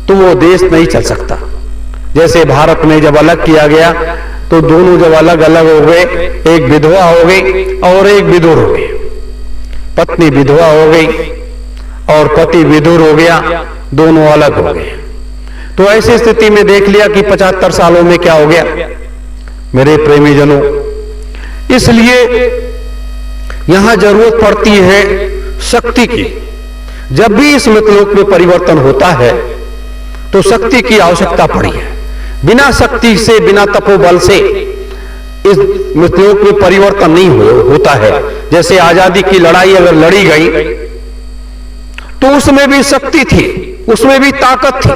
तो वो देश नहीं चल सकता। जैसे भारत में जब अलग किया गया तो दोनों जब अलग अलग हो गए, एक विधवा हो गई और एक विधुर हो गई। पत्नी विधवा हो गई और पति विधुर हो गया, दोनों अलग हो गए। तो ऐसी स्थिति में देख लिया कि 75 सालों में क्या हो गया मेरे प्रेमी जनों। इसलिए यहां जरूरत पड़ती है शक्ति की। जब भी इस मृतलोक में परिवर्तन होता है तो शक्ति की आवश्यकता पड़ी है। बिना शक्ति से, बिना तपोबल से इस मृतलोक में परिवर्तन नहीं होता है। जैसे आजादी की लड़ाई अगर लड़ी गई तो उसमें भी शक्ति थी, उसमें भी ताकत थी।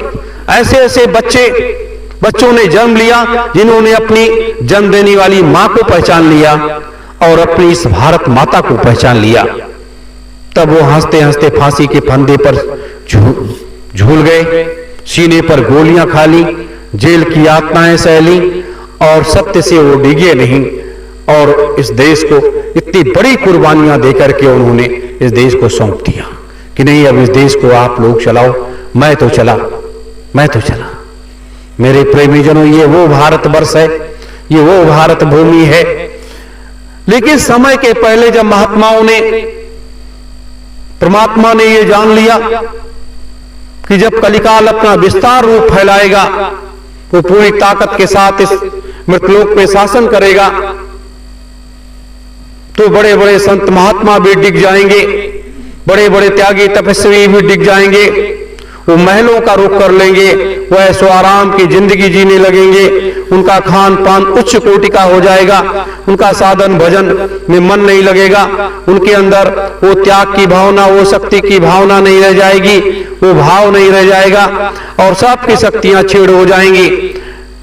ऐसे ऐसे बच्चों ने जन्म लिया जिन्होंने अपनी जन्म देने वाली मां को पहचान लिया और अपनी इस भारत माता को पहचान लिया। तब वो हंसते हंसते फांसी के फंदे पर झूल गए, सीने पर गोलियां खा ली, जेल की यातनाएं सह ली और सत्य से वो डिगे नहीं। और इस देश को इतनी बड़ी कुर्बानियां देकर के उन्होंने इस देश को सौंप दिया कि नहीं, अब इस देश को आप लोग चलाओ, मैं तो चला। मेरे प्रेमी जनों, ये वो भारतवर्ष है, ये वो भारत भूमि है। लेकिन समय के पहले जब परमात्मा ने ये जान लिया कि जब कलिकाल अपना विस्तार रूप फैलाएगा वो पूरी ताकत के साथ इस मृतलोक में शासन करेगा, तो बड़े बड़े संत महात्मा भी डिग जाएंगे, बड़े बड़े त्यागी तपस्वी भी डिग जाएंगे। वो महलों का रुख कर लेंगे, वो ऐसो आराम की जिंदगी जीने लगेंगे। उनका खान पान उच्च कोटि का हो जाएगा, उनका साधन भजन में मन नहीं लगेगा, उनके अंदर वो त्याग की भावना, वो शक्ति की भावना नहीं रह जाएगी, वो भाव नहीं रह जाएगा और सबकी शक्तियां छेड़ हो जाएंगी,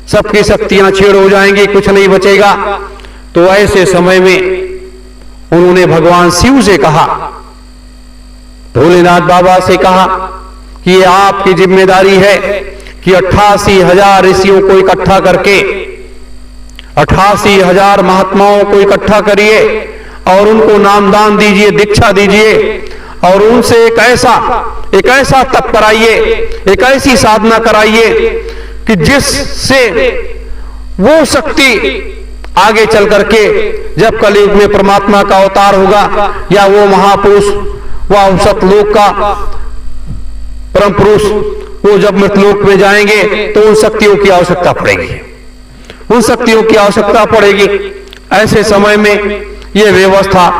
सबकी शक्तियां छेड़ हो जाएंगी, कुछ नहीं बचेगा। तो ऐसे समय में उन्होंने भगवान शिव से कहा, भोलेनाथ बाबा से कहा कि ये आपकी जिम्मेदारी है कि 88,000 ऋषियों को इकट्ठा करके 88,000 महात्माओं को इकट्ठा करिए और उनको नामदान दीजिए, दीक्षा दीजिए और उनसे एक ऐसा तप कराइए, एक ऐसी साधना कराइए कि जिससे वो शक्ति आगे चल करके जब कलयुग में परमात्मा का अवतार होगा या वो महापुरुष, वह सतलोक का परम पुरुष, वो जब मृतलोक में जाएंगे तो उन शक्तियों की आवश्यकता पड़ेगी, उन शक्तियों की आवश्यकता पड़ेगी। ऐसे समय में ये व्यवस्था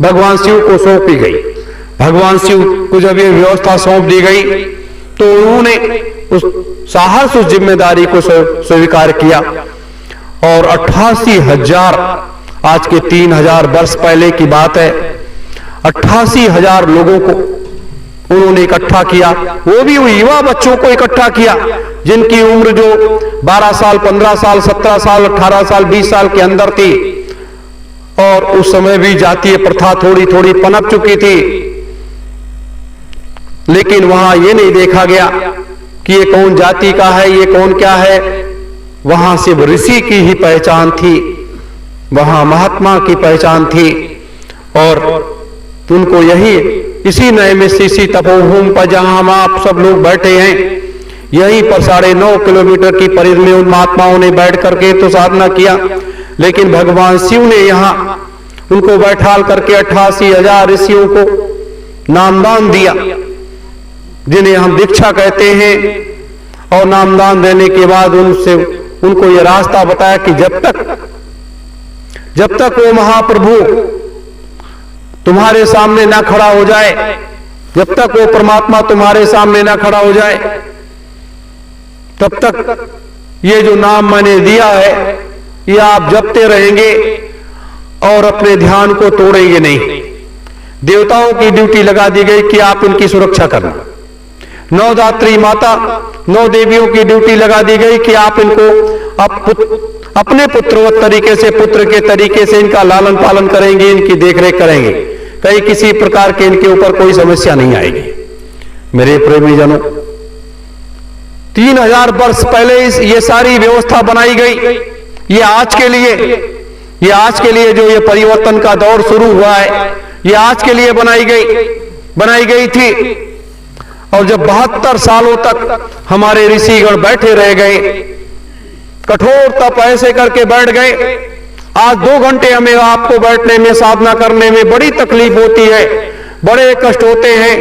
भगवान शिव को सौंपी गई। भगवान शिव को जब ये व्यवस्था सौंप दी गई तो उन्होंने उस साहस, उस जिम्मेदारी को स्वीकार किया और 88,000, आज के 3,000 वर्ष पहले की बात है, 88,000 लोगों को उन्होंने इकट्ठा किया। वो भी युवा बच्चों को इकट्ठा किया जिनकी उम्र जो 12 साल, 15 साल, 17 साल, 18 साल, 20 साल के अंदर थी। और उस समय भी जातीय प्रथा थोड़ी थोड़ी पनप चुकी थी, लेकिन वहां ये नहीं देखा गया कि ये कौन जाति का है, ये कौन क्या है। वहां सिर्फ ऋषि की ही पहचान थी, वहां महात्मा की पहचान थी और उनको यही इसी नए में इसी तपोभूमि पर जहां हम आप सब लोग बैठे हैं, यहीं पर 9.5 किलोमीटर की परिधि में उन महात्माओं ने बैठ करके तो साधना किया। लेकिन भगवान शिव ने यहां उनको बैठाल करके 88,000 ऋषियों को नामदान दिया, जिन्हें हम दीक्षा कहते हैं। और नामदान देने के बाद उनको यह रास्ता बताया कि जब तक वो महाप्रभु तुम्हारे सामने ना खड़ा हो जाए, जब तक वो परमात्मा तुम्हारे सामने ना खड़ा हो जाए, तब तक ये जो नाम मैंने दिया है ये आप जपते रहेंगे और अपने ध्यान को तोड़ेंगे नहीं। देवताओं की ड्यूटी लगा दी गई कि आप इनकी सुरक्षा करना। 9 दात्री माता, 9 देवियों की ड्यूटी लगा दी गई कि आप इनको अपने पुत्रवत तरीके से, पुत्र के तरीके से इनका लालन पालन करेंगे, इनकी देखरेख करेंगे, कहीं किसी प्रकार के इनके ऊपर कोई समस्या नहीं आएगी। मेरे प्रेमी जनों, 3,000 वर्ष पहले ये सारी व्यवस्था बनाई गई। ये आज के लिए जो ये परिवर्तन का दौर शुरू हुआ है, ये आज के लिए बनाई गई थी। और जब 72 सालों तक हमारे ऋषिगण बैठे रह गए, कठोर तप ऐसे करके बैठ गए, आज 2 घंटे हमें आपको बैठने में, साधना करने में बड़ी तकलीफ होती है, बड़े कष्ट होते हैं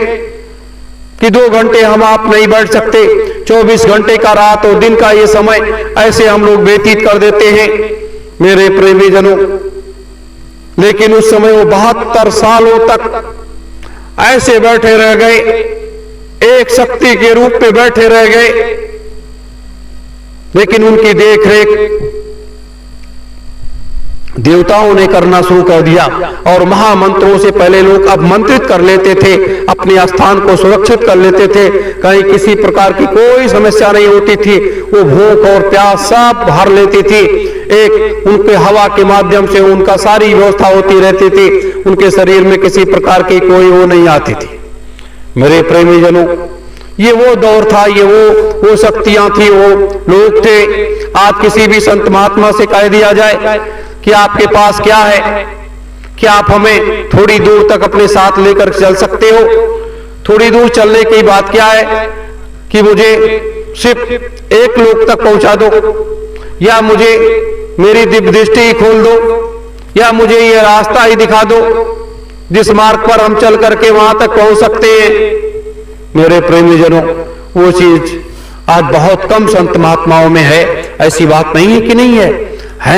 कि 2 घंटे हम आप नहीं बैठ सकते। 24 घंटे का रात और दिन का ये समय ऐसे हम लोग व्यतीत कर देते हैं मेरे प्रेमी जनों। लेकिन उस समय वो 72 सालों तक ऐसे बैठे रह गए, एक शक्ति के रूप में बैठे रह गए। लेकिन उनकी देखरेख देवताओं ने करना शुरू कर दिया और महामंत्रों से पहले लोग अब मंत्रित कर लेते थे, अपने स्थान को सुरक्षित कर लेते थे, कहीं किसी प्रकार की कोई समस्या नहीं होती थी। वो भूख और प्यास सब भर लेती थी, एक उनके हवा के माध्यम से उनका सारी व्यवस्था होती रहती थी, उनके शरीर में किसी प्रकार की कोई वो नहीं आती थी। मेरे प्रेमी जनों, ये वो दौर था, ये वो शक्तियां थी, वो लोग थे। आज किसी भी संत महात्मा से कह दिया जाए कि आपके पास क्या है, क्या आप हमें थोड़ी दूर तक अपने साथ लेकर चल सकते हो? थोड़ी दूर चलने की बात क्या है कि मुझे सिर्फ एक लोक तक पहुंचा दो, या मुझे मेरी दिव्य दृष्टि ही खोल दो, या मुझे ये रास्ता ही दिखा दो जिस मार्ग पर हम चल करके वहां तक पहुंच सकते हैं। मेरे प्रेमी जनों, वो चीज आज बहुत कम संत महात्माओं में है। ऐसी बात नहीं है कि नहीं है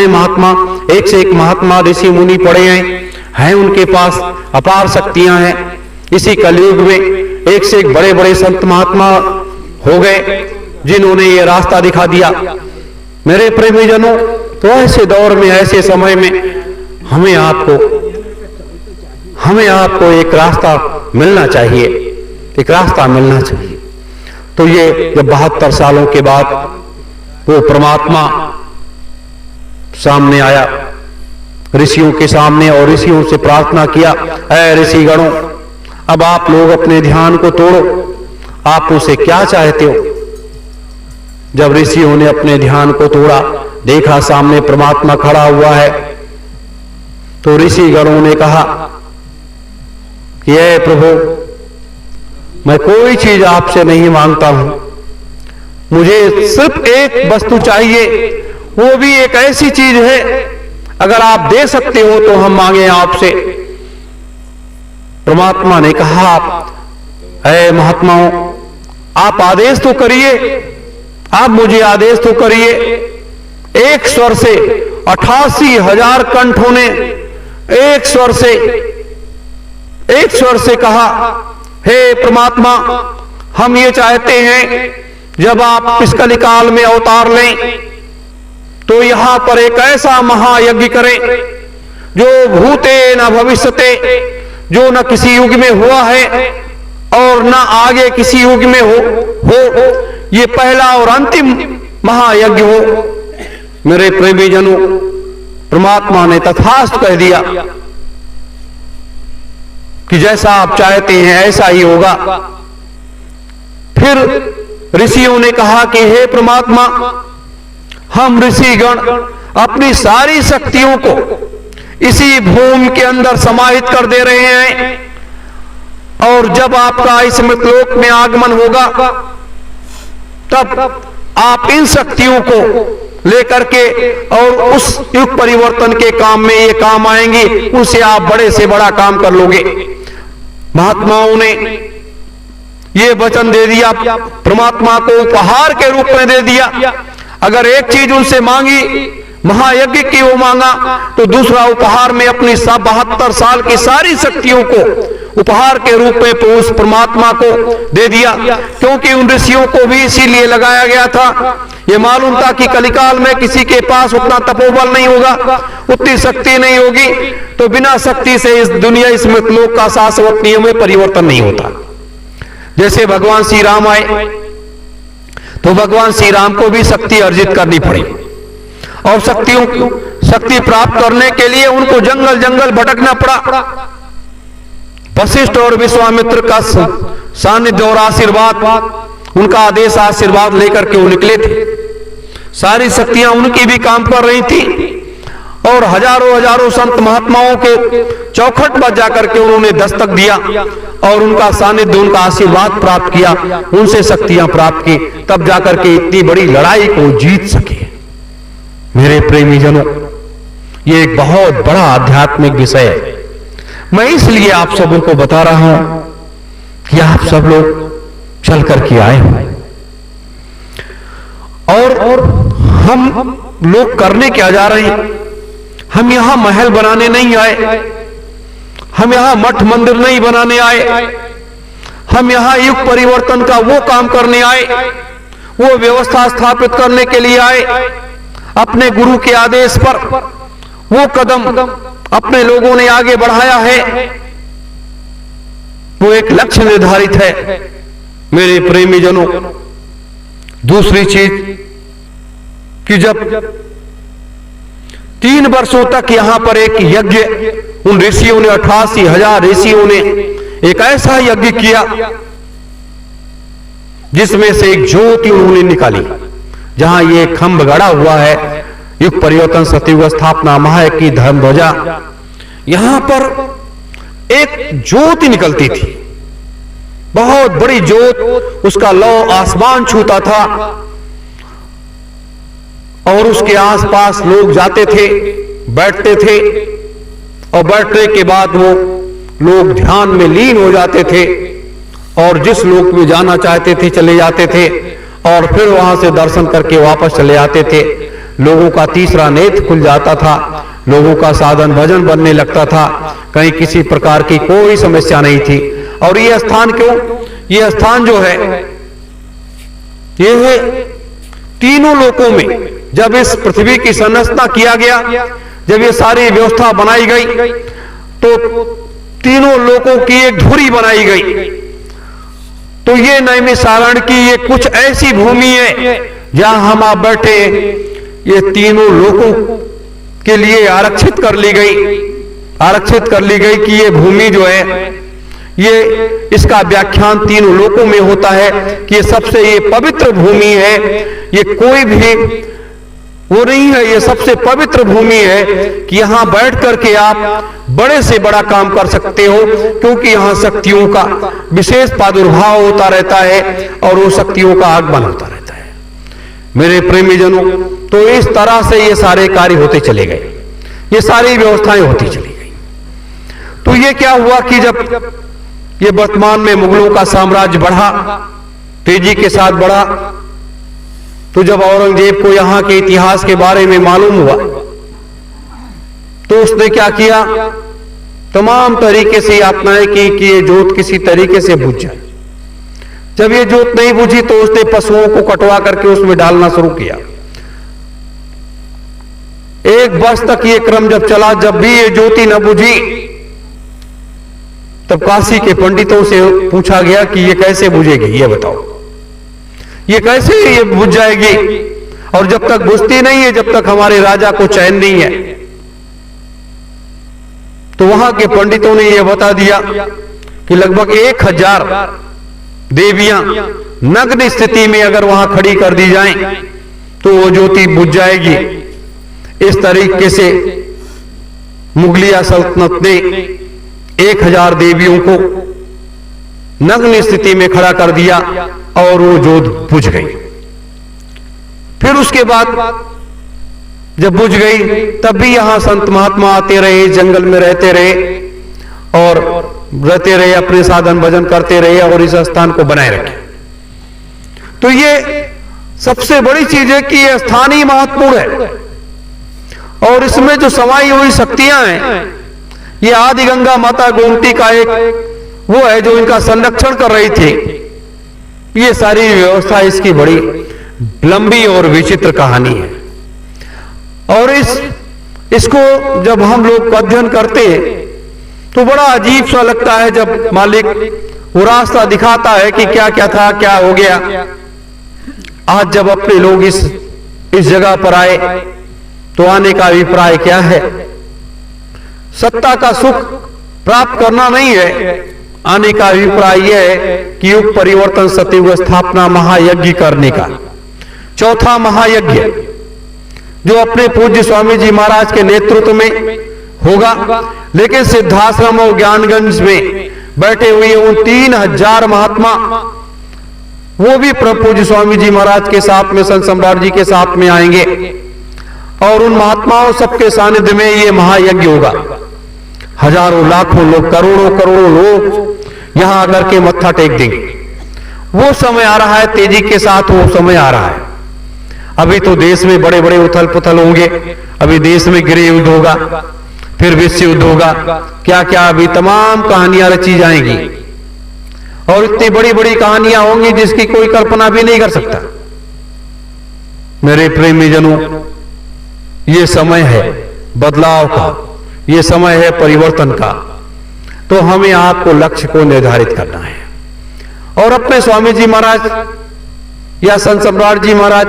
महात्मा, एक से एक महात्मा ऋषि मुनि पड़े हैं, उनके पास अपार शक्तियां हैं। इसी कलयुग में एक से एक बड़े बड़े संत महात्मा हो गए जिन्होंने ये रास्ता दिखा दिया। मेरे प्रेमी जनों, तो ऐसे दौर में, ऐसे समय में हमें आपको एक रास्ता मिलना चाहिए, एक रास्ता मिलना चाहिए। तो ये जब 72 सालों के बाद वो परमात्मा सामने आया, ऋषियों के सामने, और ऋषियों से प्रार्थना किया, ऐ ऋषिगणों, अब आप लोग अपने ध्यान को तोड़ो, आप उसे क्या चाहते हो? जब ऋषियों ने अपने ध्यान को तोड़ा, देखा सामने परमात्मा खड़ा हुआ है, तो ऋषिगणों ने कहा कि हे प्रभु, मैं कोई चीज आपसे नहीं मांगता हूं, मुझे सिर्फ एक वस्तु चाहिए, वो भी एक ऐसी चीज है, अगर आप दे सकते हो तो हम मांगे आपसे। परमात्मा ने कहा, ऐ महात्माओं, आप आदेश तो करिए, आप मुझे आदेश तो करिए। एक स्वर से 88,000 कंठों ने एक स्वर से कहा, हे परमात्मा, हम ये चाहते हैं जब आप इस कलिकाल में अवतार लें तो यहां पर एक ऐसा महायज्ञ करें जो भूते न भविष्यते, जो न किसी युग में हुआ है और न आगे किसी युग में हो, ये पहला और अंतिम महायज्ञ हो। मेरे प्रेमी जनों, परमात्मा ने तथास्तु कह दिया कि जैसा आप चाहते हैं ऐसा ही होगा। फिर ऋषियों ने कहा कि हे परमात्मा, हम ऋषिगण अपनी सारी शक्तियों को इसी भूमि के अंदर समाहित कर दे रहे हैं, और जब आपका इस मृतलोक में आगमन होगा तब आप इन शक्तियों को लेकर के और उस युग परिवर्तन के काम में ये काम आएंगी, उससे आप बड़े से बड़ा काम कर लोगे। महात्माओं ने ये वचन दे दिया, परमात्मा को उपहार के रूप में दे दिया। अगर एक चीज उनसे मांगी, महायज्ञ की वो मांगा, तो दूसरा उपहार में अपनी 72 साल की सारी शक्तियों को उपहार के रूप में उस परमात्मा को दे दिया। क्योंकि उन ऋषियों को भी इसीलिए लगाया गया था, ये मालूम था कि कलिकाल में किसी के पास उतना तपोबल नहीं होगा, उतनी शक्ति नहीं होगी, तो बिना शक्ति से इस दुनिया, इस मृतलोक का शाश्वत नियम में परिवर्तन नहीं होता। जैसे भगवान श्री राम आए तो भगवान श्री राम को भी शक्ति अर्जित करनी पड़ी, और शक्ति प्राप्त करने के लिए उनको जंगल जंगल भटकना पड़ा। वशिष्ठ और विश्वामित्र का सानिध्य और आशीर्वाद, उनका आदेश आशीर्वाद लेकर के वो निकले थे। सारी शक्तियां उनकी भी काम कर रही थी, और हजारों हजारों संत महात्माओं के चौखट पर जाकर के उन्होंने दस्तक दिया और उनका सानिध्य, उनका आशीर्वाद प्राप्त किया, उनसे शक्तियां प्राप्त की, तब जाकर के इतनी बड़ी लड़ाई को जीत सके। मेरे प्रेमी जनों, ये एक बहुत बड़ा आध्यात्मिक विषय है। मैं इसलिए आप सबों को बता रहा हूं कि आप सब लोग चल करके आए हो, और हम लोग करने क्या जा रहे हैं? हम यहां महल बनाने नहीं आए, हम यहां मठ मंदिर नहीं बनाने आए, हम यहां युग परिवर्तन का वो काम करने आए, वो व्यवस्था स्थापित करने के लिए आए। अपने गुरु के आदेश पर वो कदम अपने लोगों ने आगे बढ़ाया है, वो एक लक्ष्य निर्धारित है। मेरे प्रेमी जनों, दूसरी चीज कि जब 3 वर्षों तक यहां पर एक यज्ञ, उन ऋषियों ने 88,000 ऋषियों ने एक ऐसा यज्ञ किया जिसमें से एक ज्योति उन्होंने निकाली। जहां ये खंभ गड़ा हुआ है, युग परिवर्तन सतयुग स्थापना महायज्ञ की धर्म ध्वजा, यहां पर एक ज्योति निकलती थी, बहुत बड़ी ज्योत, उसका लौ आसमान छूता था और उसके आसपास लोग जाते थे, बैठते थे और बैठने के बाद वो लोग ध्यान में लीन हो जाते थे और जिस लोक में जाना चाहते थे चले जाते थे और फिर वहां से दर्शन करके वापस चले आते थे। लोगों का तीसरा नेत्र खुल जाता था, लोगों का साधन भजन बनने लगता था, कहीं किसी प्रकार की कोई समस्या नहीं थी। और ये स्थान क्यों? ये स्थान जो है ये है तीनों लोकों में। जब इस पृथ्वी की संरचना किया गया, जब ये सारी व्यवस्था बनाई गई, तो तीनों लोकों की एक धुरी बनाई गई। तो ये नैमिषारण्य की ये कुछ ऐसी भूमि है जहां हम आप बैठे, ये तीनों लोकों के लिए आरक्षित कर ली गई कि ये भूमि जो है, ये इसका व्याख्यान तीनों लोकों में होता है कि ये सबसे ये पवित्र भूमि है, ये कोई भी वो नहीं है, ये सबसे पवित्र भूमि है कि यहां बैठ करके आप बड़े से बड़ा काम कर सकते हो, क्योंकि यहां शक्तियों का विशेष प्रादुर्भाव होता रहता है और वो शक्तियों का आगमन होता रहता है। मेरे प्रेमी जनों, तो इस तरह से ये सारे कार्य होते चले गए, ये सारी व्यवस्थाएं होती चली गई। तो ये क्या हुआ कि जब ये वर्तमान में मुगलों का साम्राज्य बढ़ा, तेजी के साथ बढ़ा, तो जब औरंगजेब को यहां के इतिहास के बारे में मालूम हुआ तो उसने क्या किया, तमाम तरीके से यातनाएं की कि ये जोत किसी तरीके से बुझ जाए। जब ये जोत नहीं बुझी तो उसने पशुओं को कटवा करके उसमें डालना शुरू किया। 1 वर्ष तक ये क्रम जब चला, जब भी ये ज्योति न बुझी, तब काशी के पंडितों से पूछा गया कि ये कैसे बुझेगी, ये बताओ, ये कैसे ये बुझ जाएगी? और जब तक बुझती नहीं है, जब तक हमारे राजा को चैन नहीं है। तो वहां के पंडितों ने यह बता दिया कि लगभग 1000 देवियां नग्न स्थिति में अगर वहां खड़ी कर दी जाएं तो वो ज्योति बुझ जाएगी। इस तरीके से मुगलिया सल्तनत ने 1000 देवियों को नग्न स्थिति में खड़ा कर दिया और वो जोत बुझ गई। फिर उसके बाद जब बुझ गई, तब भी यहां संत महात्मा आते रहे, जंगल में रहते रहे और रहते रहे, अपने साधन भजन करते रहे और इस स्थान को बनाए रखे। तो ये सबसे बड़ी चीज है कि ये स्थान ही महत्वपूर्ण है और इसमें जो समाई हुई शक्तियां हैं, ये आदि गंगा माता गोमती का एक वो है जो इनका संरक्षण कर रही थी। ये सारी व्यवस्था इसकी बड़ी लंबी और विचित्र कहानी है। और इसको जब हम लोग अध्ययन करते हैं तो बड़ा अजीब सा लगता है, जब मालिक वो रास्ता दिखाता है कि क्या क्या था, क्या हो गया। आज जब अपने लोग इस जगह पर आए तो आने का अभिप्राय क्या है? सत्ता का सुख प्राप्त करना नहीं है, आने का अभिप्राय यह है कि युग परिवर्तन सतयुग स्थापना महायज्ञ करने का, चौथा महायज्ञ जो अपने पूज्य स्वामी जी महाराज के नेतृत्व में होगा। लेकिन सिद्धाश्रम और ज्ञानगंज में बैठे हुए उन 3000 महात्मा, वो भी प्रभु पूज्य स्वामी जी महाराज के साथ में, संत सम्राट जी के साथ में आएंगे और उन महात्माओं सबके सानिध्य में ये महायज्ञ होगा। हजारों लाखों लोग, करोड़ों करोड़ों लोग यहां आकर के मत्था टेक देंगे। वो समय आ रहा है, तेजी के साथ वो समय आ रहा है। अभी तो देश में बड़े बड़े उथल पुथल होंगे, अभी देश में गृह युद्ध होगा, फिर विश्व युद्ध होगा, क्या क्या अभी तमाम कहानियां रची जाएंगी और इतनी बड़ी बड़ी कहानियां होंगी जिसकी कोई कल्पना भी नहीं कर सकता। मेरे प्रेमी जनों, ये समय है बदलाव का, ये समय है परिवर्तन का। तो हमें आपको लक्ष्य को निर्धारित करना है और अपने स्वामी जी महाराज या संत सम्राट जी महाराज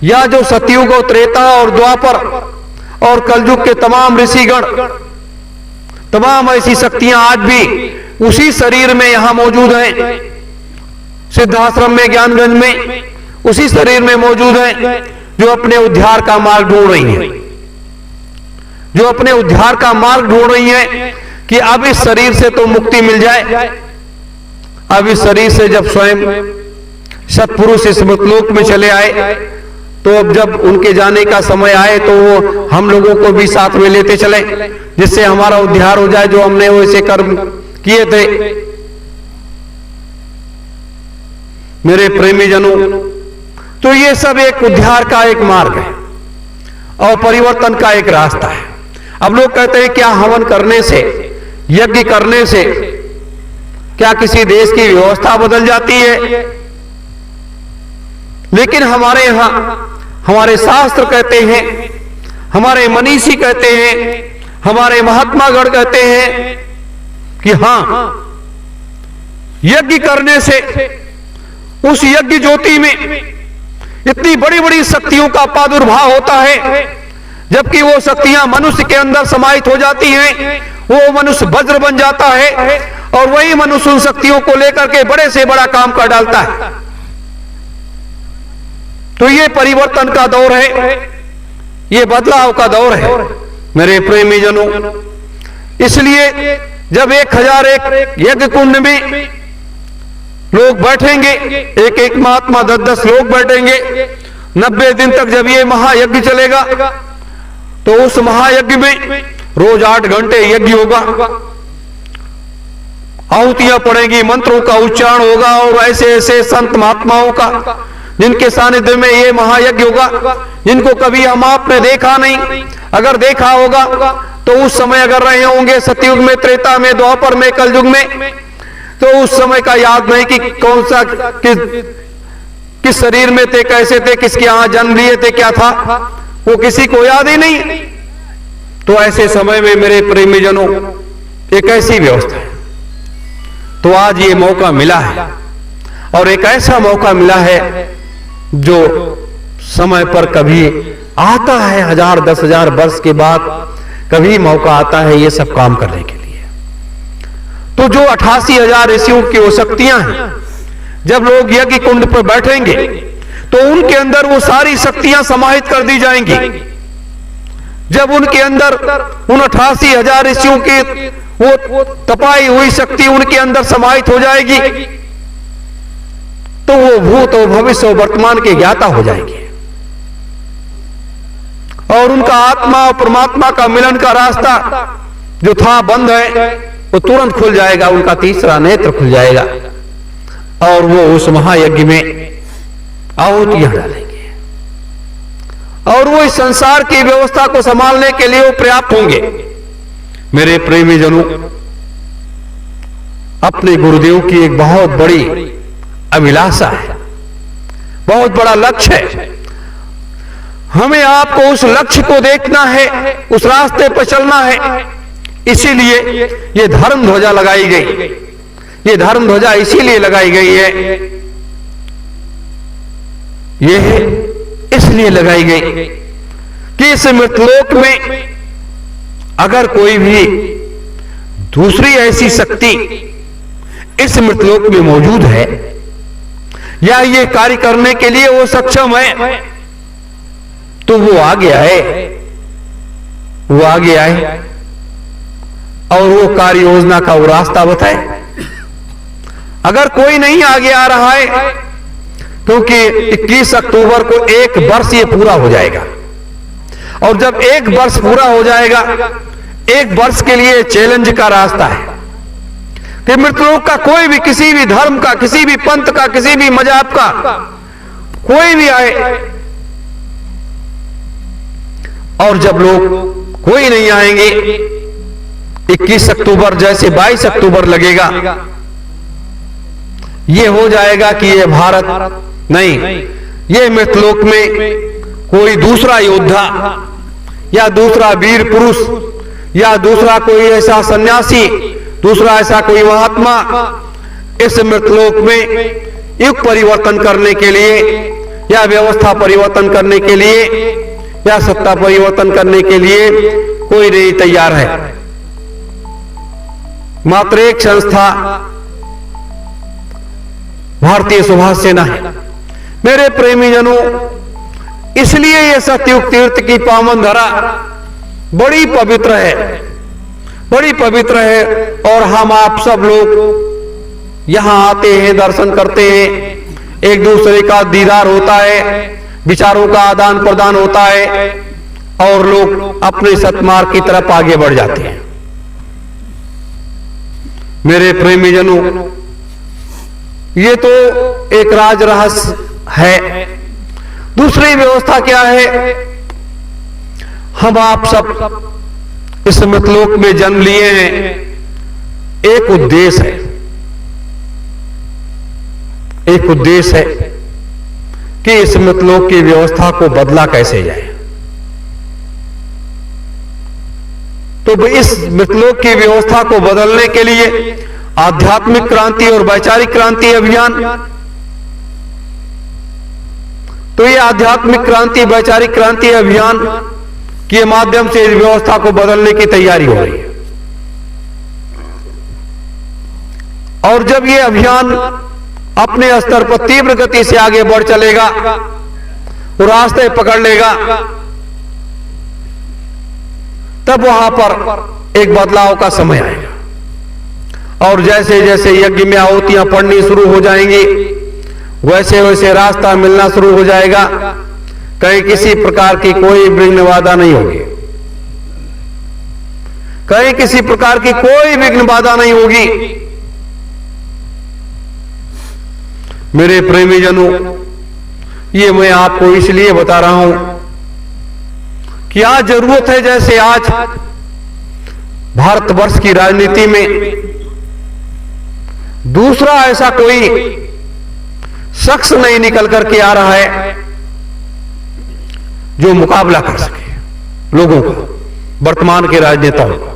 या जो सतयुग और त्रेता और द्वापर और कलयुग के तमाम ऋषिगण, तमाम ऐसी शक्तियां आज भी उसी शरीर में यहां मौजूद हैं, सिद्धाश्रम में, ज्ञानगंज में, उसी शरीर में मौजूद हैं, जो अपने उद्धार का मार्ग ढूंढ रही हैं, जो अपने उद्धार का मार्ग ढूंढ रही हैं कि अब इस शरीर से तो मुक्ति मिल जाए। अब इस शरीर से जब स्वयं सत्पुरुष इस मृतलोक में चले आए, तो अब जब उनके जाने का समय आए तो वो हम लोगों को भी साथ में लेते चले, जिससे हमारा उद्धार हो जाए, जो हमने वैसे कर्म किए थे। मेरे प्रेमी जनों, तो ये सब एक उद्धार का एक मार्ग है और परिवर्तन का एक रास्ता है। अब लोग कहते हैं क्या हवन करने से, यज्ञ करने से क्या किसी देश की व्यवस्था बदल जाती है? लेकिन हमारे यहां हमारे शास्त्र कहते हैं, हमारे मनीषी कहते हैं, हमारे महात्मागण कहते हैं कि हां, यज्ञ करने से उस यज्ञ ज्योति में इतनी बड़ी बड़ी शक्तियों का प्रादुर्भाव होता है, जबकि वो शक्तियां मनुष्य के अंदर समाहित हो जाती हैं, वो मनुष्य वज्र बन जाता है और वही मनुष्य उन शक्तियों को लेकर के बड़े से बड़ा काम कर डालता है। तो ये परिवर्तन का दौर है, ये बदलाव का दौर है मेरे प्रेमी जनों। इसलिए जब 1001 यज्ञ कुंड में लोग बैठेंगे, एक एक महात्मा 10-10 लोग बैठेंगे, 90 दिन तक जब ये महायज्ञ चलेगा, तो उस महायज्ञ में रोज 8 घंटे यज्ञ होगा, आहुतियां पड़ेंगी, मंत्रों का उच्चारण होगा और ऐसे ऐसे संत महात्माओं का जिनके सानिध्य में ये महायज्ञ होगा, जिनको कभी हम आपने देखा नहीं। अगर देखा होगा तो उस समय अगर रहे होंगे सतयुग में, त्रेता में, द्वापर में, कलयुग में, तो उस समय का याद नहीं कि कौन सा किस शरीर में थे, कैसे थे, किसके यहां जन्म लिए थे, क्या था, वो किसी को याद ही नहीं। तो ऐसे समय में मेरे प्रेमी जनों, एक ऐसी व्यवस्था है। तो आज ये मौका मिला है और एक ऐसा मौका मिला है जो समय पर कभी आता है, 1000-10,000 वर्ष के बाद कभी मौका आता है ये सब काम करने के लिए। तो जो 88,000 ऋषियों की वो शक्तियां हैं, जब लोग यज्ञ कुंड पर बैठेंगे तो उनके अंदर वो सारी शक्तियां समाहित कर दी जाएंगी। जब उनके अंदर उन 88,000 ऋषियों की वो तपाई हुई शक्ति उनके अंदर समाहित हो जाएगी, तो वो भूत और भविष्य और वर्तमान के ज्ञाता हो जाएंगे और उनका आत्मा और परमात्मा का मिलन का रास्ता जो था बंद है, वो तुरंत खुल जाएगा, उनका तीसरा नेत्र खुल जाएगा और वो उस महायज्ञ में आहुतियां डालेंगे और वो इस संसार की व्यवस्था को संभालने के लिए वो पर्याप्त होंगे। मेरे प्रेमी जनों, अपने गुरुदेव की एक बहुत बड़ी अभिलाषा है, बहुत बड़ा लक्ष्य है। हमें आपको उस लक्ष्य को देखना है, उस रास्ते पर चलना है। इसीलिए ये धर्म ध्वजा लगाई गई। ये धर्म ध्वजा इसीलिए लगाई गई है, ये इसलिए लगाई गई कि इस मृतलोक में अगर कोई भी दूसरी ऐसी शक्ति इस मृतलोक में मौजूद है या ये कार्य करने के लिए वो सक्षम है, तो वो आगे आए, वो आगे आए और वो कार्य योजना का वो रास्ता बताए। अगर कोई नहीं आगे आ रहा है, क्योंकि 21 अक्टूबर को 1 वर्ष ये पूरा हो जाएगा, और जब 1 वर्ष पूरा हो जाएगा, 1 वर्ष के लिए चैलेंज का रास्ता है कि मृतलोक का कोई भी, किसी भी धर्म का, किसी भी पंथ का, किसी भी मजहब का कोई भी आए, और जब लोग कोई नहीं आएंगे, 21 अक्टूबर जैसे 22 अक्टूबर लगेगा, ये हो जाएगा कि ये भारत नहीं, ये मृतलोक में कोई दूसरा योद्धा या दूसरा वीर पुरुष या दूसरा कोई ऐसा सन्यासी, दूसरा ऐसा कोई महात्मा इस मृतलोक में युग परिवर्तन करने के लिए या व्यवस्था परिवर्तन करने के लिए या सत्ता परिवर्तन करने के लिए कोई नहीं तैयार है। मात्र एक संस्था भारतीय सुभाष सेना है। मेरे प्रेमी जनों, इसलिए यह सतयुग तीर्थ की पावन धरा बड़ी पवित्र है, बड़ी पवित्र है, और हम आप सब लोग यहां आते हैं, दर्शन करते हैं, एक दूसरे का दीदार होता है, विचारों का आदान प्रदान होता है, और लोग अपने सत्मार्ग की तरफ आगे बढ़ जाते हैं। मेरे प्रेमी जनों, ये तो एक राज रहस्य है। दूसरी व्यवस्था क्या है? हम आप सब इस मृतलोक में जन्म लिए हैं, एक उद्देश्य है, एक उद्देश्य है कि इस मृतलोक की व्यवस्था को बदला कैसे जाए। तो इस मृतलोक की व्यवस्था को बदलने के लिए आध्यात्मिक क्रांति और वैचारिक क्रांति अभियान, तो ये आध्यात्मिक क्रांति, वैचारिक क्रांति अभियान के माध्यम से इस व्यवस्था को बदलने की तैयारी हो रही है। और जब ये अभियान अपने स्तर पर तीव्र गति से आगे बढ़ चलेगा, वो रास्ते पकड़ लेगा, तब वहां पर एक बदलाव का समय आएगा। और जैसे जैसे यज्ञ में आहुतियां पड़नी शुरू हो जाएंगी, वैसे वैसे रास्ता मिलना शुरू हो जाएगा। कहीं किसी प्रकार की कोई विघ्न बाधा नहीं होगी, कहीं किसी प्रकार की कोई विघ्न बाधा नहीं होगी। मेरे प्रेमी जनों, ये मैं आपको इसलिए बता रहा हूं कि आज जरूरत है, जैसे आज भारतवर्ष की राजनीति में दूसरा ऐसा कोई शख्स नहीं निकल करके आ रहा है जो मुकाबला कर सके लोगों का, वर्तमान के राजनेताओं का।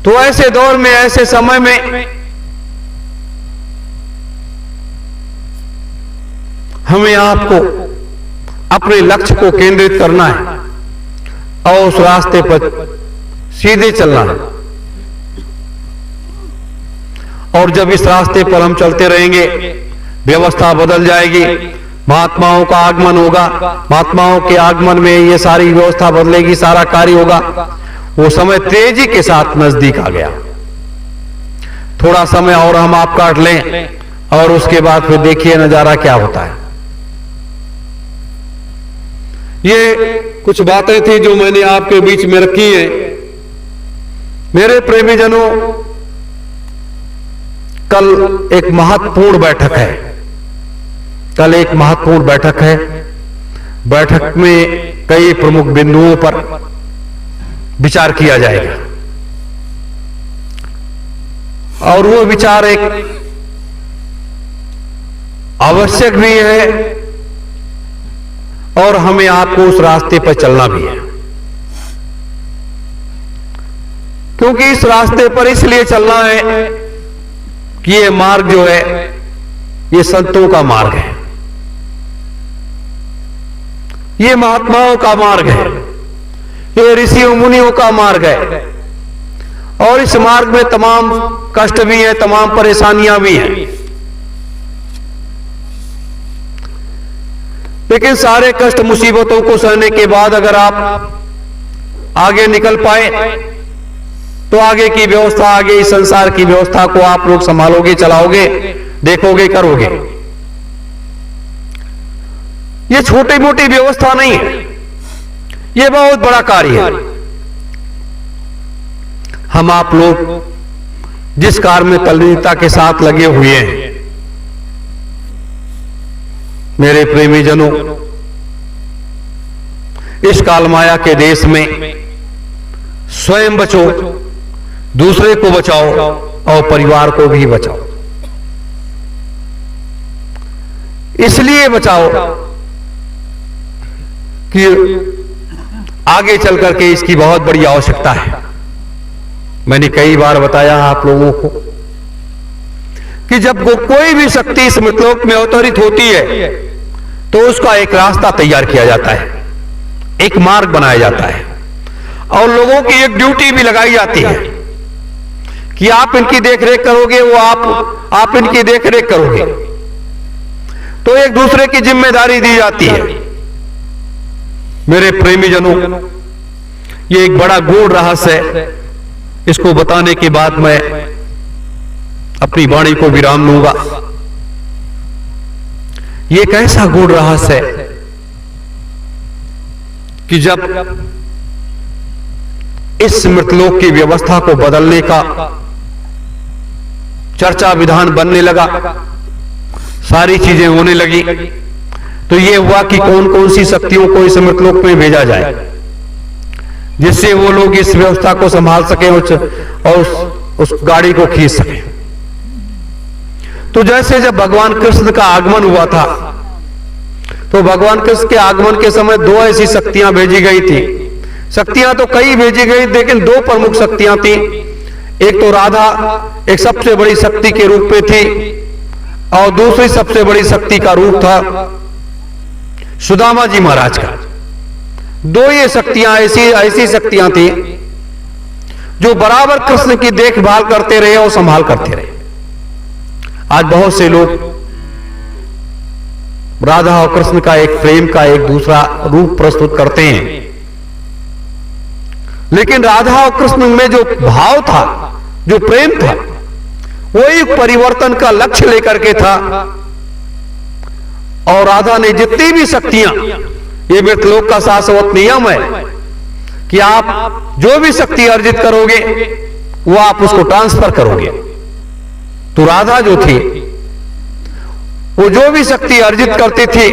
तो ऐसे दौर में, ऐसे समय में हमें आपको अपने लक्ष्य को केंद्रित करना है और उस रास्ते पर सीधे चलना है। और जब इस रास्ते पर हम चलते रहेंगे, व्यवस्था बदल जाएगी, महात्माओं का आगमन होगा, महात्माओं के आगमन में ये सारी व्यवस्था बदलेगी, सारा कार्य होगा। वो समय तेजी के साथ नजदीक आ गया। थोड़ा समय और हम आप काट लें, और उसके बाद फिर देखिए नजारा क्या होता है। ये कुछ बातें थी जो मैंने आपके बीच में रखी हैं। मेरे प्रेमी जनों, कल एक महत्वपूर्ण बैठक है, कल एक महत्वपूर्ण बैठक है। बैठक में कई प्रमुख बिंदुओं पर विचार किया जाएगा, और वो विचार एक आवश्यक भी है, और हमें आपको उस रास्ते पर चलना भी है। क्योंकि इस रास्ते पर इसलिए चलना है कि ये मार्ग जो है, ये संतों का मार्ग है, ये महात्माओं का मार्ग है, ये ऋषियों मुनियों का मार्ग है। और इस मार्ग में तमाम कष्ट भी हैं, तमाम परेशानियां भी हैं, लेकिन सारे कष्ट मुसीबतों को सहने के बाद अगर आप आगे निकल पाए, तो आगे की व्यवस्था, आगे इस संसार की व्यवस्था को आप लोग संभालोगे, चलाओगे, देखोगे, करोगे। ये छोटी मोटी व्यवस्था नहीं है, ये बहुत बड़ा कार्य है। हम आप लोग जिस कार्य में तल्लीनता के साथ लगे हुए हैं, मेरे प्रेमी जनों, इस काल माया के देश में स्वयं बचो, दूसरे को बचाओ और परिवार को भी बचाओ। इसलिए बचाओ कि आगे चल करके इसकी बहुत बड़ी आवश्यकता है। मैंने कई बार बताया आप लोगों को कि जब कोई भी शक्ति इस मृतलोक में अवतरित होती है तो उसका एक रास्ता तैयार किया जाता है, एक मार्ग बनाया जाता है और लोगों की एक ड्यूटी भी लगाई जाती है कि आप इनकी देखरेख करोगे, वो आप इनकी देखरेख करोगे। तो एक दूसरे की जिम्मेदारी दी जाती है। मेरे प्रेमी जनों, ये एक बड़ा गूढ़ रहस्य है। इसको बताने के बाद मैं अपनी वाणी को विराम लूंगा। ये एक ऐसा गूढ़ रहस्य है कि जब इस मृतलोक की व्यवस्था को बदलने का चर्चा विधान बनने लगा, सारी चीजें होने लगी, तो ये हुआ कि कौन कौन सी शक्तियों को इस मृतलोक में भेजा जाए जिससे वो लोग इस व्यवस्था को संभाल सकें और उस गाड़ी को खींच सकें। तो जैसे जब भगवान कृष्ण का आगमन हुआ था, तो भगवान कृष्ण के आगमन के समय दो ऐसी शक्तियां भेजी गई थी। शक्तियां तो कई भेजी गई, लेकिन दो प्रमुख शक्तियां थी। एक तो राधा एक सबसे बड़ी शक्ति के रूप में थी और दूसरी सबसे बड़ी शक्ति का रूप था सुदामा जी महाराज का। दो ये शक्तियां ऐसी शक्तियां थी जो बराबर कृष्ण की देखभाल करते रहे और संभाल करते रहे। आज बहुत से लोग राधा और कृष्ण का एक प्रेम का एक दूसरा रूप प्रस्तुत करते हैं, लेकिन राधा और कृष्ण में जो भाव था, जो प्रेम था, वो एक परिवर्तन का लक्ष्य लेकर के था। और राधा ने जितनी भी शक्तियां, ये मृतलोक का शाश्वत नियम है कि आप जो भी शक्ति अर्जित करोगे वो आप उसको ट्रांसफर करोगे। तो राधा जो थी, वो जो भी शक्ति अर्जित करती थी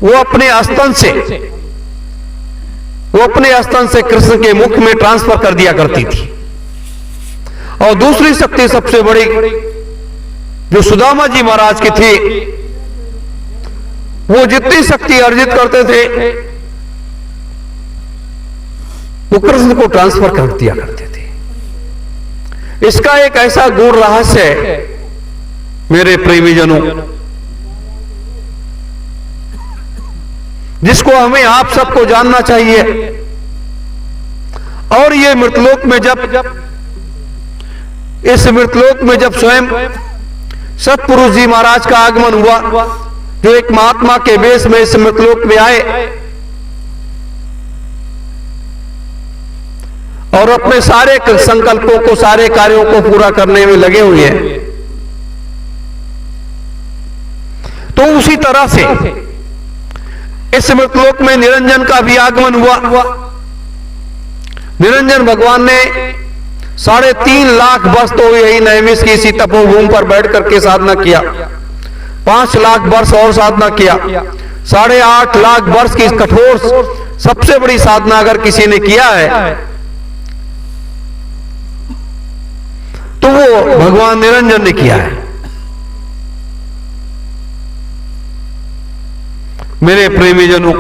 वो अपने स्तन से कृष्ण के मुख में ट्रांसफर कर दिया करती थी। और दूसरी शक्ति सबसे बड़ी जो सुदामा जी महाराज की थी, वो जितनी शक्ति अर्जित करते थे वो कृष्ण को ट्रांसफर कर दिया करते थे। इसका एक ऐसा गूढ़ रहस्य है मेरे प्रेमी जनों, जिसको हमें आप सबको जानना चाहिए। और ये मृतलोक में इस मृतलोक में जब स्वयं सतपुरुष जी महाराज का आगमन हुआ, जो एक महात्मा के वेश में इस मृतलोक में आए और अपने सारे संकल्पों को, सारे कार्यों को पूरा करने में लगे हुए हैं, तो उसी तरह से इस मृतलोक में निरंजन का भी आगमन हुआ। निरंजन भगवान ने 3.5 लाख वर्ष तो यही नैमिष की इसी तपोभूमि पर बैठ करके साधना किया। 5 लाख वर्ष और साधना किया। 8.5 लाख वर्ष की कठोर सबसे बड़ी साधना अगर किसी ने किया है तो वो भगवान निरंजन ने किया है। मेरे प्रेमी जनों,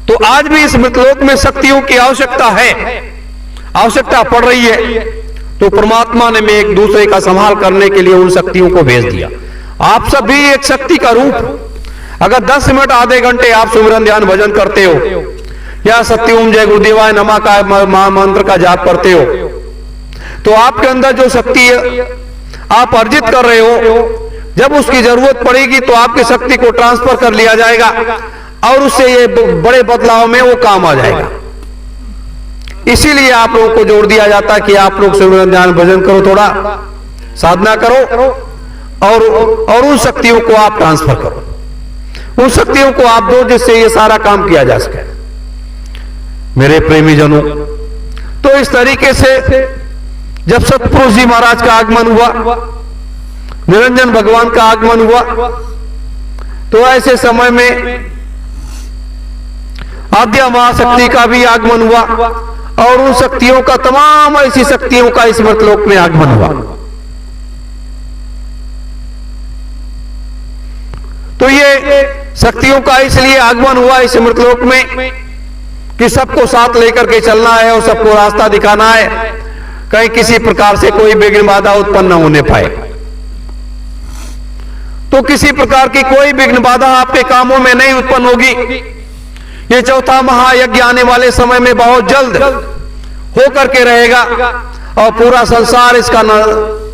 तो आज भी इस मृतलोक में शक्तियों की आवश्यकता है, आवश्यकता पड़ रही है। तो परमात्मा ने एक दूसरे का संभाल करने के लिए उन शक्तियों को भेज दिया। आप सब भी एक शक्ति का रूप। अगर 10 मिनट आधे घंटे आप सुमिरन ध्यान भजन करते हो या सत्यम जय गुरुदेवाय नमः का महामंत्र का जाप करते हो, तो आपके अंदर जो शक्ति आप अर्जित कर रहे हो, जब उसकी जरूरत पड़ेगी तो आपकी शक्ति को ट्रांसफर कर लिया जाएगा और उससे ये बड़े बदलाव में वो काम आ जाएगा। इसीलिए आप लोगों को जोड़ दिया जाता है कि आप लोग सिमरन ध्यान भजन करो, थोड़ा साधना करो और उन शक्तियों को आप ट्रांसफर करो, उन शक्तियों को आप दो जिससे ये सारा काम किया जा सके। मेरे प्रेमी जनों, तो इस तरीके से जब सतपुरुष जी महाराज का आगमन हुआ, निरंजन भगवान का आगमन हुआ, तो ऐसे समय में आद्या महाशक्ति का भी आगमन हुआ और उन शक्तियों का, तमाम ऐसी शक्तियों का इस मृतलोक में आगमन हुआ। तो ये शक्तियों का इसलिए आगमन हुआ इस मृतलोक में कि सबको साथ लेकर के चलना है और सबको रास्ता दिखाना है, कहीं किसी प्रकार से कोई विघ्न बाधा उत्पन्न न होने पाए। तो किसी प्रकार की कोई विघ्न बाधा आपके कामों में नहीं उत्पन्न होगी। ये चौथा महायज्ञ आने वाले समय में बहुत जल्द होकर के रहेगा और पूरा संसार इसका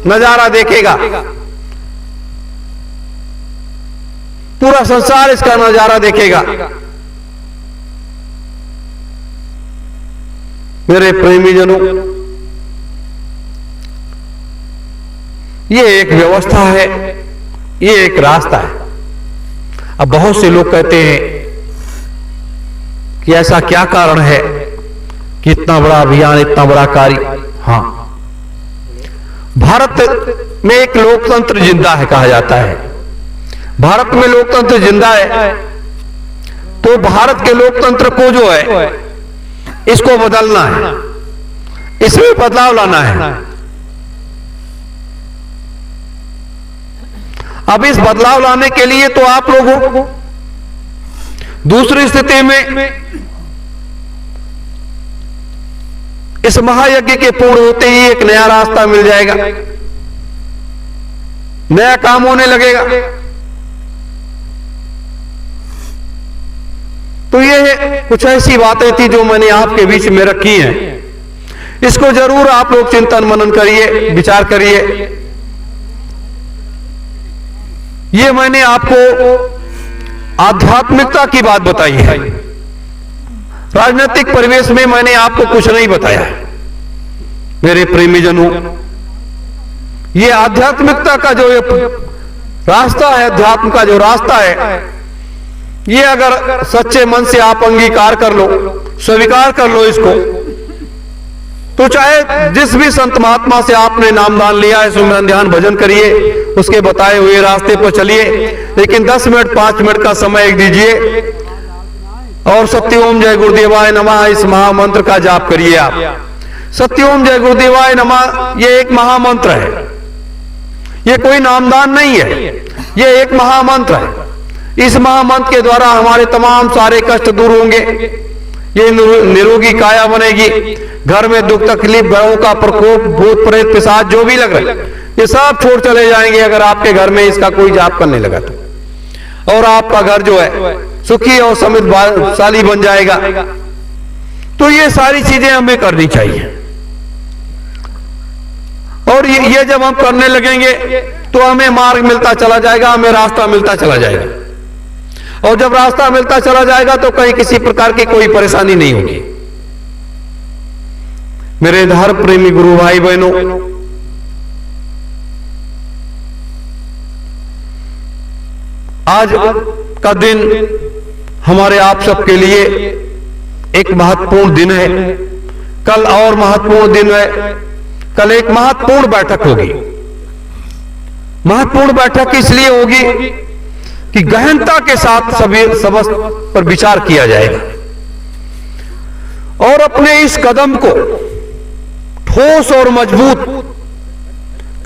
नजारा देखेगा, पूरा संसार इसका नजारा देखेगा। मेरे प्रेमी जनों, ये एक व्यवस्था है, ये एक रास्ता है। अब बहुत से लोग कहते हैं कि ऐसा क्या कारण है कि इतना बड़ा अभियान, इतना बड़ा कार्य। हां, भारत में एक लोकतंत्र जिंदा है कहा जाता है। भारत में लोकतंत्र जिंदा है, तो भारत के लोकतंत्र को जो है इसको बदलना है, इसमें बदलाव लाना है। अब इस बदलाव लाने के लिए तो आप लोगों को दूसरी स्थिति में इस महायज्ञ के पूर्ण होते ही एक नया रास्ता मिल जाएगा, नया काम होने लगेगा। तो ये कुछ ऐसी बातें थी जो मैंने आपके बीच में रखी हैं। इसको जरूर आप लोग चिंतन मनन करिए, विचार करिए। ये मैंने आपको आध्यात्मिकता की बात बताई है, राजनीतिक परिवेश में मैंने आपको कुछ नहीं बताया। मेरे प्रेमी जनों, ये आध्यात्मिकता का जो रास्ता है, अध्यात्म का जो रास्ता है, ये अगर सच्चे मन से आप अंगीकार कर लो, स्वीकार कर लो इसको, तो चाहे जिस भी संत महात्मा से आपने नामदान लिया है, सुमिरन ध्यान भजन करिए, उसके बताए हुए रास्ते पर चलिए, लेकिन 10 मिनट 5 मिनट का समय दीजिए और सत्य ओम जय गुरुदेवाय नमः इस महामंत्र का जाप करिए। आप सत्य ओम जय गुरुदेवाय नमः, ये एक महामंत्र है, ये कोई नामदान नहीं है, ये एक महामंत्र है। इस महामंत्र के द्वारा हमारे तमाम सारे कष्ट दूर होंगे, ये निरोगी काया बनेगी, घर में दुख तकलीफ, ग्रहों का प्रकोप, भूत प्रेत पिशाच जो भी लग रहे ये सब छोड़ चले जाएंगे अगर आपके घर में इसका कोई जाप करने लगा तो। और आपका घर जो है सुखी और समृद्धशाली बन जाएगा। तो ये सारी चीजें हमें करनी चाहिए और ये जब हम करने लगेंगे तो हमें मार्ग मिलता चला जाएगा, हमें रास्ता मिलता चला जाएगा। और जब रास्ता मिलता चला जाएगा तो कहीं किसी प्रकार की कोई परेशानी नहीं होगी। मेरे धर्म प्रेमी गुरु भाई बहनों, आज का दिन हमारे आप सबके लिए एक महत्वपूर्ण दिन है। कल और महत्वपूर्ण दिन है। कल एक महत्वपूर्ण बैठक होगी। महत्वपूर्ण बैठक इसलिए होगी कि गहनता के साथ सभी सबस पर विचार किया जाएगा और अपने इस कदम को ठोस और मजबूत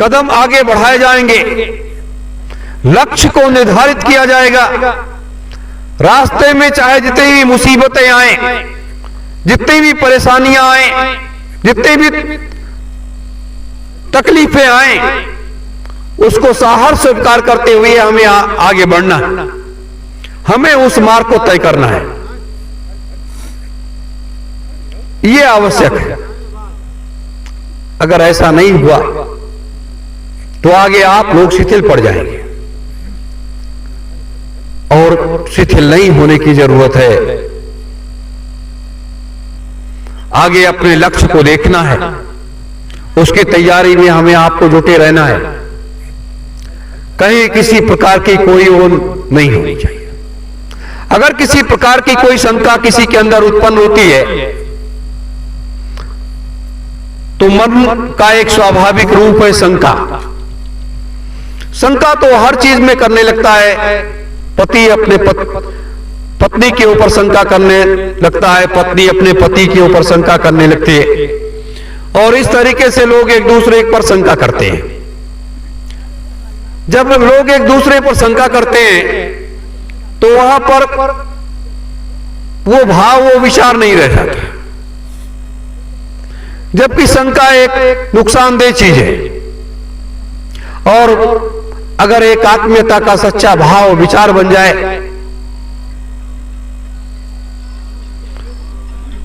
कदम आगे बढ़ाए जाएंगे। लक्ष्य को निर्धारित किया जाएगा। रास्ते में चाहे जितनी भी मुसीबतें आए, जितनी भी परेशानियां आए, जितनी भी तकलीफें आए, उसको साहस स्वीकार करते हुए हमें आगे बढ़ना है। हमें उस मार्ग को तय करना है, यह आवश्यक है। अगर ऐसा नहीं हुआ तो आगे आप लोग शिथिल पड़ जाएंगे और शिथिल नहीं होने की जरूरत है। आगे अपने लक्ष्य को देखना है, उसकी तैयारी में हमें आपको जुटे रहना है। कहीं किसी प्रकार की कोई वो नहीं होनी चाहिए। अगर किसी प्रकार की कोई शंका किसी के अंदर उत्पन्न होती है तो मन का एक स्वाभाविक रूप है शंका। शंका तो हर चीज में करने लगता है। पति अपने पत्नी के ऊपर शंका करने लगता है, पत्नी अपने पति के ऊपर शंका करने लगती है, और इस तरीके से लोग एक दूसरे पर शंका करते हैं। जब लोग एक दूसरे पर शंका करते हैं तो वहां पर वो भाव, वो विचार नहीं रह जाता, जबकि शंका एक नुकसानदेह चीज है। और अगर एक आत्मीयता का सच्चा भाव, विचार बन जाए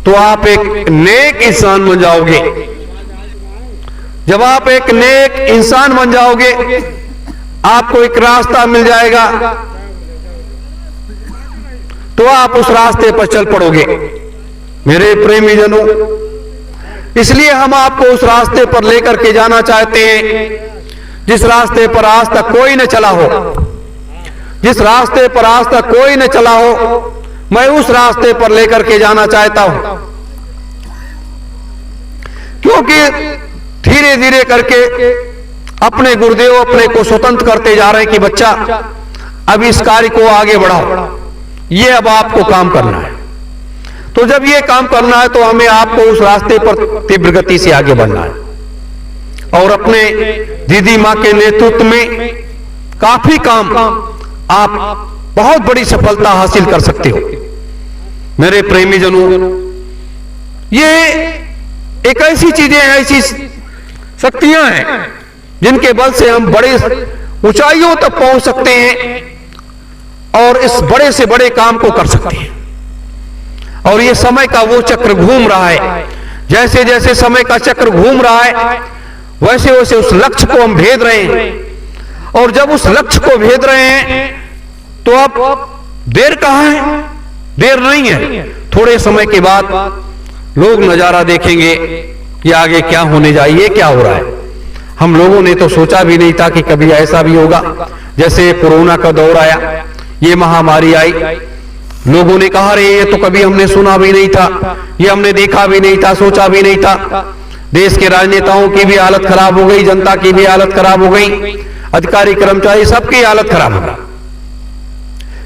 तो आप एक नेक इंसान बन जाओगे। जब आप एक नेक इंसान बन जाओगे, आपको एक रास्ता मिल जाएगा तो आप उस रास्ते पर चल पड़ोगे। मेरे प्रेमी जनों, इसलिए हम आपको उस रास्ते पर लेकर के जाना चाहते हैं जिस रास्ते पर आज तक कोई न चला हो। जिस रास्ते पर आज तक कोई न चला हो, मैं उस रास्ते पर लेकर के जाना चाहता हूं, क्योंकि धीरे धीरे करके अपने गुरुदेव अपने को स्वतंत्र करते जा रहे हैं कि बच्चा अब इस कार्य को आगे बढ़ाओ, ये अब आपको काम करना है। तो जब ये काम करना है तो हमें आपको उस रास्ते पर तीव्र गति से आगे बढ़ना है, और अपने दीदी मां के नेतृत्व में काफी काम आप बहुत बड़ी सफलता हासिल कर सकते हो। मेरे प्रेमी जनों, ये एक ऐसी चीजें हैं, ऐसी शक्तियां हैं जिनके बल से हम बड़े ऊंचाइयों तक पहुंच सकते हैं और इस बड़े से बड़े काम को कर सकते हैं। और ये समय का वो चक्र घूम रहा है। जैसे जैसे समय का चक्र घूम रहा है वैसे वैसे उस लक्ष्य को हम भेद रहे हैं, और जब उस लक्ष्य को भेद रहे हैं तो अब देर कहां है? देर नहीं है। थोड़े समय के बाद लोग नजारा देखेंगे कि आगे क्या होने जाए, क्या हो रहा है। हम लोगों ने तो सोचा भी नहीं था कि कभी ऐसा भी होगा। जैसे कोरोना का दौर आया, ये महामारी आई, लोगों ने कहा रे ये तो कभी हमने सुना भी नहीं था, ये हमने देखा भी नहीं था, सोचा भी नहीं था। देश के राजनेताओं की भी हालत खराब हो गई, जनता की भी हालत खराब हो गई, अधिकारी कर्मचारी सबकी हालत खराब हो गई।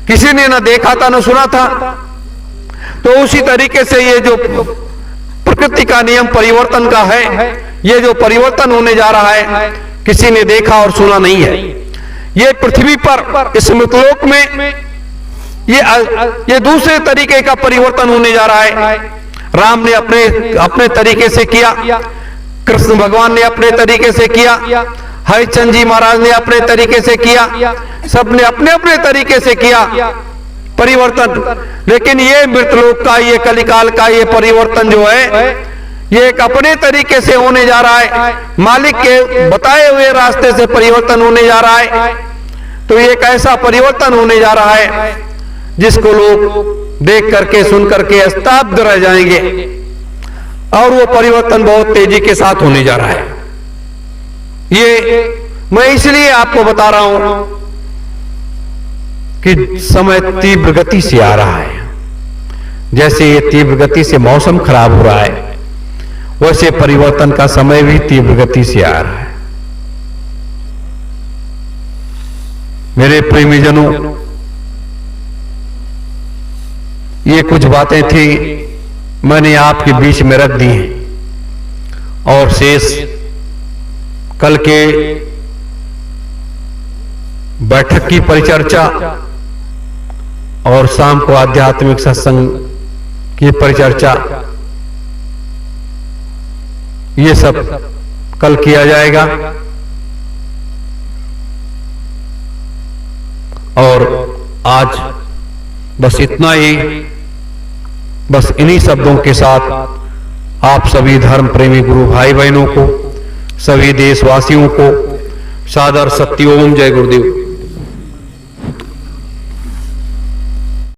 किसी ने ना देखा था ना सुना था। तो उसी तरीके से ये जो प्रकृति का नियम परिवर्तन का है, ये जो परिवर्तन होने जा रहा है, किसी ने देखा और सुना नहीं है। ये पृथ्वी पर इस मृतलोक में ये दूसरे तरीके का परिवर्तन होने जा रहा है। राम ने अपने तरीके से किया, कृष्ण भगवान ने अपने तरीके से किया, हरिचंद जी महाराज ने अपने तरीके से किया, सबने अपने अपने तरीके से किया परिवर्तन। लेकिन ये मृतलोक का, ये कलिकाल का ये परिवर्तन जो है, ये एक अपने तरीके से होने जा रहा है। मालिक के बताए हुए रास्ते से परिवर्तन होने जा रहा है। तो ये एक ऐसा परिवर्तन होने जा रहा है जिसको लोग देख करके सुन करके स्तब्ध रह जाएंगे, और वो परिवर्तन बहुत तेजी के साथ होने जा रहा है। ये मैं इसलिए आपको बता रहा हूं कि समय तीव्र गति से आ रहा है। जैसे ये तीव्र गति से मौसम खराब हो रहा है, वैसे परिवर्तन का समय भी तीव्र गति से आ रहा है। मेरे प्रेमीजनों, ये कुछ बातें थी मैंने आपके बीच में रख दी हैं, और शेष कल के बैठक की परिचर्चा और शाम को आध्यात्मिक सत्संग की परिचर्चा, ये सब कल किया जाएगा। और आज बस इतना ही, बस इन्हीं शब्दों के साथ आप सभी धर्म प्रेमी गुरु भाई बहनों को, सभी देशवासियों को सादर सत्योम जय गुरुदेव।